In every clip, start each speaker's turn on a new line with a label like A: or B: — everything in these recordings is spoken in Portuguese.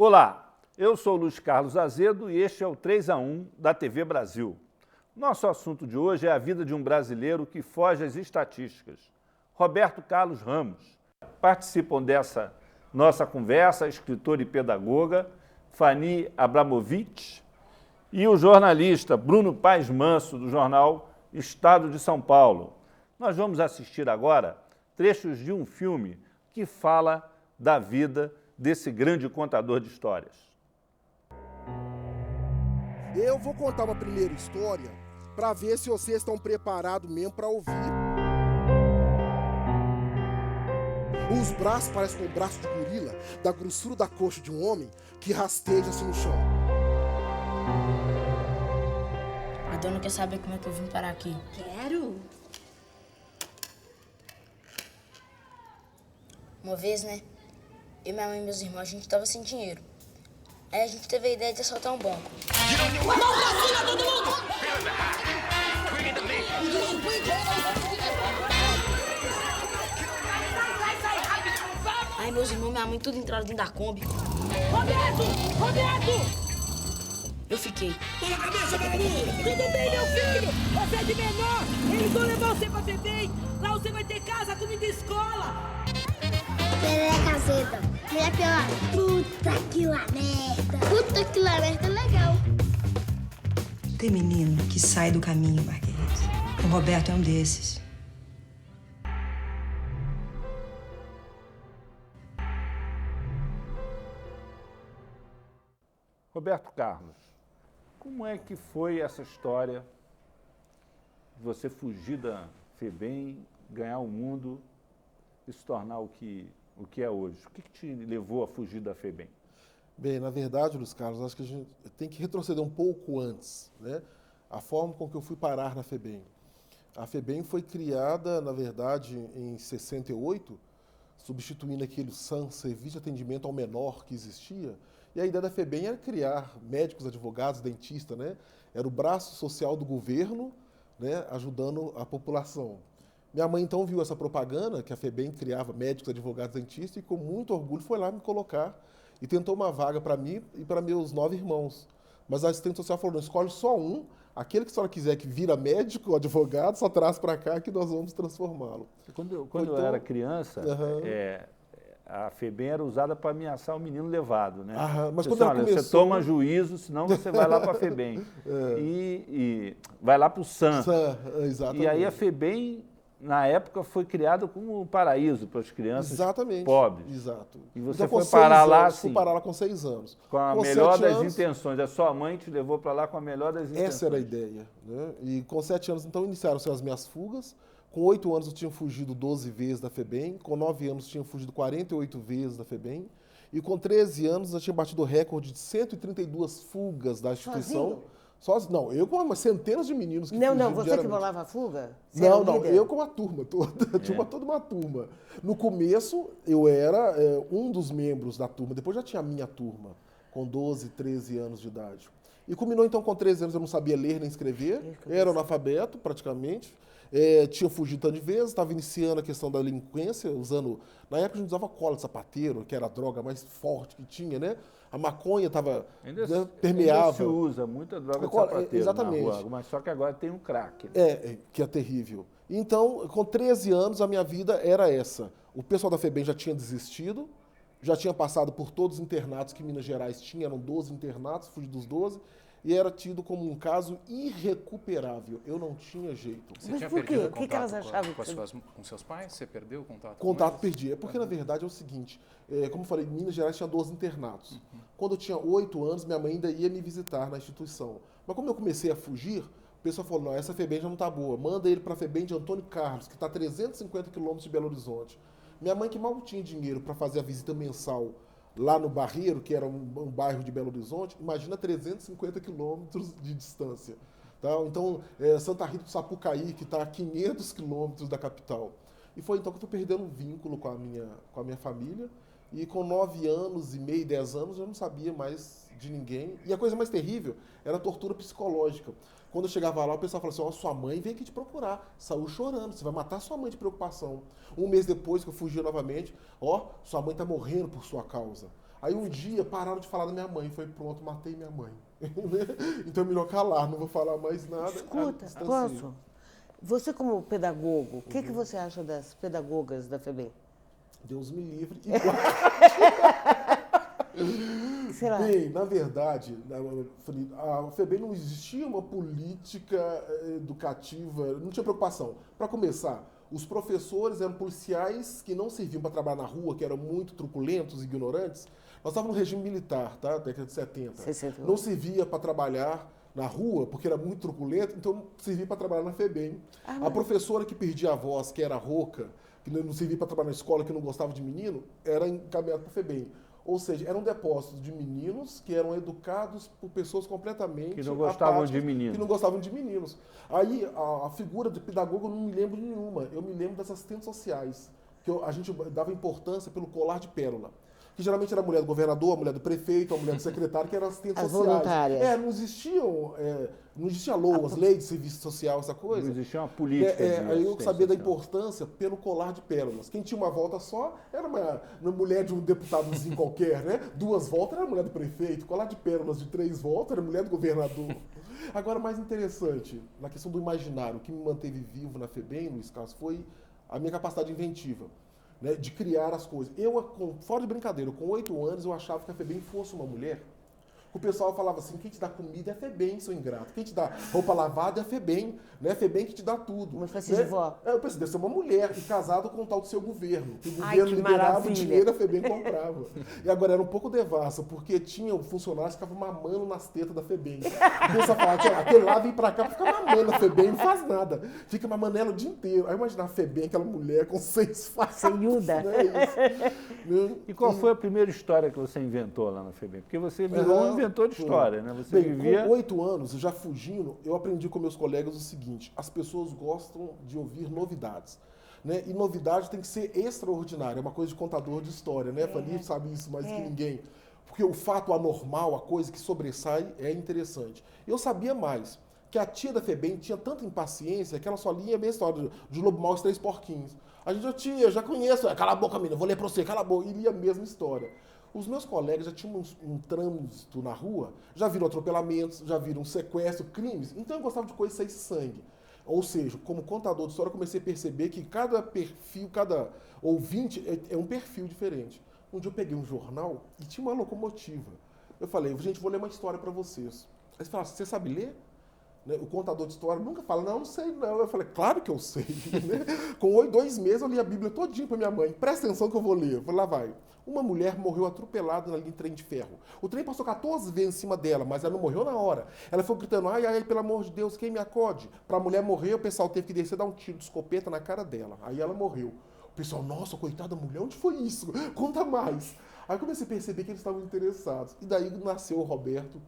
A: Olá, eu sou Luiz Carlos Azedo e este é o 3-1 da TV Brasil. Nosso assunto de hoje é a vida de um brasileiro que foge às estatísticas, Roberto Carlos Ramos. Participam dessa nossa conversa a escritora e pedagoga Fanny Abramovich e o jornalista Bruno Paes Manso, do jornal Estado de São Paulo. Nós vamos assistir agora trechos de um filme que fala da vida desse grande contador de histórias.
B: Eu vou contar uma primeira história para ver se vocês estão preparados mesmo para ouvir. Os braços parecem com o braço de gorila, da grossura da coxa de um homem que rasteja-se no chão.
C: A dona quer saber como é que eu vim parar aqui.
D: Quero.
C: Uma vez, né? Eu, minha mãe e meus irmãos, a gente tava sem dinheiro. Aí a gente teve a ideia de assaltar um banco.
D: Mão pra cima, todo mundo!
C: Aí meus irmãos e minha mãe tudo entraram dentro da Kombi.
D: Roberto! Roberto!
C: Eu fiquei.
D: Põe a cabeça, vagabundo! Tudo bem, meu filho? Você é de menor! Eles vão levar você pra FEBEM! Lá você vai ter casa, comida e escola!
E: Perereca azeda. Mulher pior. Puta que lá merda. Puta que lá merda é legal.
F: Tem menino que sai do caminho, Marguerite. O Roberto é um desses.
A: Roberto Carlos, como é que foi essa história de você fugir da FEBEM, ganhar o mundo e se tornar o que é hoje? O que te levou a fugir da FEBEM?
B: Bem, na verdade, Luiz Carlos, acho que a gente tem que retroceder um pouco antes, né? A forma com que eu fui parar na FEBEM. A FEBEM foi criada, na verdade, em 68, substituindo aquele SAM, Serviço de Atendimento ao Menor, que existia. E a ideia da FEBEM era criar médicos, advogados, dentistas, né? Era o braço social do governo, né? Ajudando a população. Minha mãe, então, viu essa propaganda, que a FEBEM criava médicos, advogados, dentistas, e com muito orgulho foi lá me colocar e tentou uma vaga para mim e para meus 9 irmãos. Mas a assistente social falou, não, escolhe só um, aquele que a senhora quiser que vira médico ou advogado, só traz para cá que nós vamos transformá-lo.
A: Quando
B: Então,
A: eu era criança, a FEBEM era usada para ameaçar o menino levado, né?
B: Mas
A: Você,
B: quando ela
A: olha,
B: começou...
A: você toma juízo, senão você vai lá para a FEBEM. E vai lá para o SAM.
B: Exatamente.
A: E aí a FEBEM, na época, foi criada como um paraíso para as crianças pobres.
B: Exato.
A: E você
B: então,
A: foi parar lá
B: anos,
A: assim?
B: Fui parar lá com 6 anos.
A: Com a melhor das intenções. A sua mãe te levou para lá com a melhor das intenções.
B: Essa era a ideia, né? E com 7 anos, então, iniciaram-se as minhas fugas. Com 8 anos, eu tinha fugido 12 vezes da FEBEM. Com 9 anos, eu tinha fugido 48 vezes da FEBEM. E com 13 anos, eu tinha batido o recorde de 132 fugas da instituição.
G: Sozinho?
B: Não, eu com centenas de meninos que
G: Não,
B: fugiam
G: você
B: diariamente.
G: que bolava a fuga? Você era o
B: Não,
G: líder?
B: eu com a turma toda. Tinha toda uma turma. No começo, eu era um dos membros da turma. Depois já tinha a minha turma, com 12, 13 anos de idade. E culminou, então, com 13 anos, eu não sabia ler nem escrever. Era analfabeto, praticamente. Tinha fugido tanto de vezes, estava iniciando a questão da delinquência, usando... Na época, a gente usava cola de sapateiro, que era a droga mais forte que tinha, né? A maconha estava permeável.
A: Ainda se usa muita droga de sapateiro
B: exatamente.
A: na rua, mas só que agora tem um crack. Né?
B: Que é terrível. Então, com 13 anos, a minha vida era essa. O pessoal da FEBEM já tinha desistido, já tinha passado por todos os internatos que Minas Gerais tinha, eram 12 internatos, fugi dos 12, e era tido como um caso irrecuperável. Eu não tinha jeito.
H: Você
G: Mas
H: tinha
G: por quê?
H: perdido
G: O que elas achavam que
H: com seus pais? Você perdeu o contato
B: Contato
H: com eles?
B: perdi. É porque, na verdade, é o seguinte, como eu falei, Minas Gerais tinha 12 internatos. Quando eu tinha 8 anos, minha mãe ainda ia me visitar na instituição. Mas como eu comecei a fugir, o pessoal falou, não, essa FEBEM já não está boa. Manda ele para a FEBEM de Antônio Carlos, que está a 350 quilômetros de Belo Horizonte. Minha mãe, que mal tinha dinheiro para fazer a visita mensal lá no Barreiro, que era um bairro de Belo Horizonte, imagina 350 quilômetros de distância. Tá? Então, Santa Rita do Sapucaí, que está a 500 quilômetros da capital. E foi então que eu fui perdendo um vínculo com a minha família. E com 9 anos e meio, 10 anos, eu não sabia mais de ninguém. E a coisa mais terrível era a tortura psicológica. Quando eu chegava lá, o pessoal falava assim, ó, sua mãe veio aqui te procurar. Saiu chorando, você vai matar sua mãe de preocupação. Um mês depois que eu fugi novamente, ó, sua mãe tá morrendo por sua causa. Aí um dia pararam de falar da minha mãe. Foi pronto, matei minha mãe. Então é melhor calar, não vou falar mais nada.
G: Escuta, posso? Você como pedagogo, o que você acha das pedagogas da FEBEM?
B: Deus me livre.
G: Sei lá.
B: Bem, na verdade, a FEBEM não existia uma política educativa, não tinha preocupação. Para começar, os professores eram policiais que não serviam para trabalhar na rua, que eram muito truculentos e ignorantes. Nós estávamos no regime militar, tá? Década de 70. 68. Não servia para trabalhar na rua, porque era muito truculento, então servia para trabalhar na FEBEM. A professora que perdia a voz, que era rouca, que não servia para trabalhar na escola, que não gostava de menino, era encaminhada para a FEBEM. Ou seja, eram depósitos de meninos que eram educados por pessoas completamente
A: que não gostavam de meninos.
B: Que não gostavam de meninos. Aí, a figura de pedagogo eu não me lembro de nenhuma. Eu me lembro das assistentes sociais, que a gente dava importância pelo colar de pérola. Que geralmente era a mulher do governador, a mulher do prefeito, a mulher do secretário, que eram assistentes sociais.
G: Voluntárias.
B: Não existia LOAS, lei de serviço social, essa coisa.
A: Não existia uma política.
B: Aí eu sabia da importância pelo colar de pérolas. Quem tinha uma volta só era uma mulher de um deputadozinho qualquer, né? 2 voltas era a mulher do prefeito, colar de pérolas de 3 voltas era a mulher do governador. Agora, mais interessante, na questão do imaginário, o que me manteve vivo na FEBEM, Luiz Carlos, foi a minha capacidade inventiva. Né, de criar as coisas. Fora de brincadeira, com 8 anos eu achava que a FEBEM fosse uma mulher. O pessoal falava assim, quem te dá comida é a FEBEM, seu ingrato. Quem te dá roupa lavada é a FEBEM, né? A FEBEM que te dá tudo.
G: Uma espécie de vó.
B: Eu pensei, deve ser uma mulher e casado com o tal do seu governo. Que o
G: Ai,
B: governo
G: que
B: liberava
G: maravilha.
B: o dinheiro, a FEBEM comprava. E agora era um pouco devassa, porque tinha funcionários que ficavam mamando nas tetas da FEBEM. O pessoal falava, aquele lá vem pra cá pra ficar mamando a FEBEM, não faz nada. Fica mamando ela o dia inteiro. Aí imagina a FEBEM, aquela mulher com 6 faces.
G: Seiuda.
B: Não é isso.
A: E qual foi a primeira história que você inventou lá na FEBEM? Porque você virou um inventor de história, né? Você vivia...
B: Com 8 anos, já fugindo, eu aprendi com meus colegas o seguinte, as pessoas gostam de ouvir novidades. Né? E novidade tem que ser extraordinária, é uma coisa de contador de história, né? Fanny sabe isso mais que ninguém. Porque o fato anormal, a coisa que sobressai, é interessante. Eu sabia mais, que a tia da FEBEM tinha tanta impaciência que ela só lia a mesma história de Lobo Mau e os 3 Porquinhos. A gente, tia, já conheço, cala a boca, menina, vou ler pra você, cala a boca, e lia a mesma história. Os meus colegas já tinham um trânsito na rua, já viram atropelamentos, já viram sequestro, crimes, então eu gostava de coisas sem sangue. Ou seja, como contador de história, eu comecei a perceber que cada perfil, cada ouvinte é um perfil diferente. Um dia eu peguei um jornal e tinha uma locomotiva. Eu falei, gente, vou ler uma história para vocês. Aí eles falaram, você sabe ler? Né? O contador de história nunca fala, não sei não. Eu falei, claro que eu sei. Né? Com 2 meses eu li a Bíblia todinha para minha mãe. Presta atenção que eu vou ler. Eu falei, lá vai. Uma mulher morreu atropelada na linha de trem de ferro. O trem passou 14 vezes em cima dela, mas ela não morreu na hora. Ela foi gritando, ai, ai, pelo amor de Deus, quem me acode? Para a mulher morrer, o pessoal teve que descer e dar um tiro de escopeta na cara dela. Aí ela morreu. O pessoal, nossa, coitada da mulher, onde foi isso? Conta mais. Aí eu comecei a perceber que eles estavam interessados. E daí nasceu o Roberto,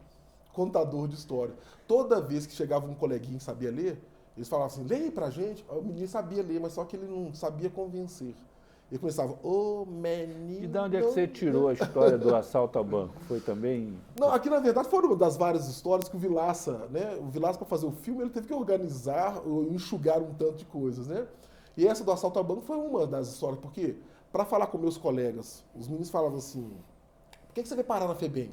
B: contador de história. Toda vez que chegava um coleguinha que sabia ler, eles falavam assim, leia pra gente. O menino sabia ler, mas só que ele não sabia convencer. Ele começava, menino...
A: E de onde é que você tirou a história do assalto ao banco? Foi também...
B: Não, aqui na verdade foi uma das várias histórias que o Vilaça, né? O Vilaça, para fazer o filme, ele teve que organizar, enxugar um tanto de coisas, né? E essa do assalto ao banco foi uma das histórias, porque, para falar com meus colegas, os meninos falavam assim, por que você veio parar na FEBEM?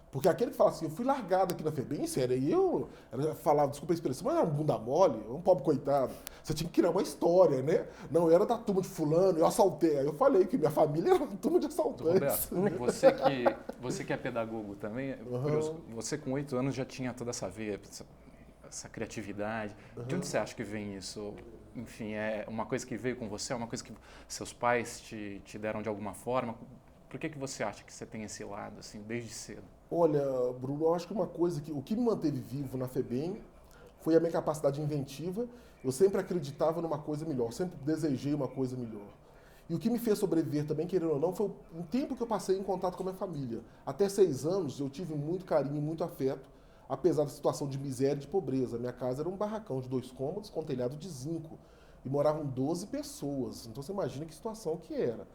B: Porque aquele que fala assim, eu fui largado aqui na FEBEM, sério, e eu falava, desculpa a expressão, mas era um bunda mole, um pobre coitado. Você tinha que criar uma história, né? Não, eu era da turma de fulano, eu assaltei. Aí eu falei que minha família era uma turma de assaltantes.
H: Roberto, você que é pedagogo também, curioso, você com 8 anos já tinha toda essa veia, essa criatividade. De onde você acha que vem isso? Enfim, é uma coisa que veio com você, é uma coisa que seus pais te deram de alguma forma? Por que você acha que você tem esse lado, assim, desde cedo?
B: Olha, Bruno, eu acho que uma coisa o que me manteve vivo na FEBEM foi a minha capacidade inventiva. Eu sempre acreditava numa coisa melhor, sempre desejei uma coisa melhor. E o que me fez sobreviver também, querendo ou não, foi um tempo que eu passei em contato com a minha família. Até 6 anos eu tive muito carinho e muito afeto, apesar da situação de miséria e de pobreza. Minha casa era um barracão de 2 cômodos com telhado de zinco. E moravam 12 pessoas. Então você imagina que situação que era.